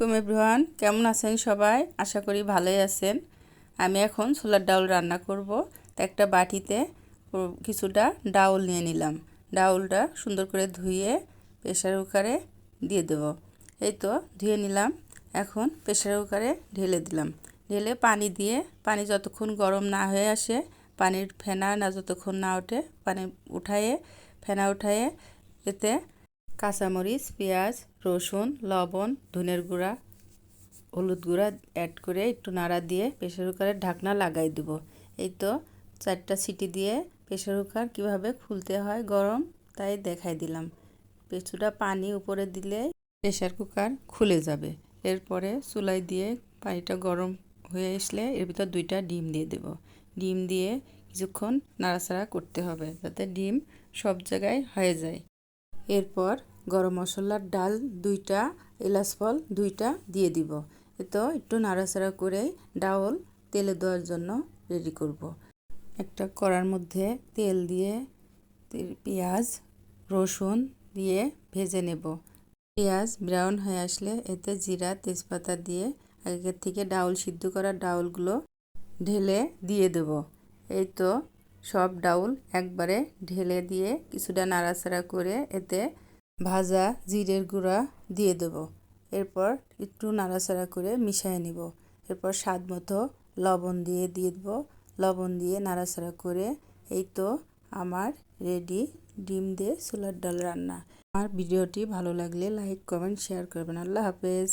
Everyone, কেমন আছেন সবাই? আশা করি ভালোই আছেন। আমি এখন ছোলার ডাউল রান্না করব। তো একটা বাটিতে কিছুটা ডাউল নিয়ে নিলাম। ডাউলটা সুন্দর করে ধুয়ে প্রেসার কুকারে দিয়ে দেব। এই তো ধুয়ে নিলাম। এখন প্রেসার কুকারে ঢেলে দিলাম। ঢেলে পানি দিয়ে, পানি যতক্ষণ গরম না হয়ে আসে, পানির ফেনা না যতক্ষণ না ওঠে, পানি উঠায়ে ফেনা উঠায়ে এতে কাঁচামরিচ, পেঁয়াজ, রসুন, লবণ, ধনের গুঁড়া, হলুদ গুঁড়া অ্যাড করে একটু নাড়া দিয়ে প্রেসার কুকারের ঢাকনা লাগাই দেব। এই তো 4টা সিটি দিয়ে প্রেসার কুকার কীভাবে খুলতে হয় গরম তাই দেখাই দিলাম। কিছুটা পানি উপরে দিলে প্রেসার কুকার খুলে যাবে। এরপরে চুলাই দিয়ে পানিটা গরম হয়ে আসলে এর ভিতর 2টা ডিম দিয়ে দেব। ডিম দিয়ে কিছুক্ষণ নাড়াচাড়া করতে হবে যাতে ডিম সব জায়গায় হয়ে যায়। এরপর গরম মশলার ডাল 2টা, এলাচ ফল 2টা দিয়ে দিব। তো একটু নাড়াচাড়া করে ডাউল তেলে দেওয়ার জন্য রেডি করব। একটা কড়ার মধ্যে তেল দিয়ে পেঁয়াজ, রসুন দিয়ে ভেজে নেব। পেঁয়াজ ব্রাউন হয়ে আসলে এতে জিরা, তেজপাতা দিয়ে আগের থেকে ডাউল সিদ্ধ করা ডাউলগুলো ঢেলে দিয়ে দেব। এই তো সব ডাউল একবারে ঢেলে দিয়ে কিছুটা নাড়াচাড়া করে এতে ভাজা জিরের গুঁড়া দিয়ে দেব। এরপর একটু নাড়াচাড়া করে মিশিয়ে নিব। এরপর স্বাদ মতো লবণ দিয়ে দেব। লবণ দিয়ে নাড়াচাড়া করে এই তো আমার রেডি ডিম দিয়ে ছোলার ডাল রান্না। আমার ভিডিওটি ভালো লাগলে লাইক, কমেন্ট, শেয়ার করবেন। আল্লাহ হাফেজ।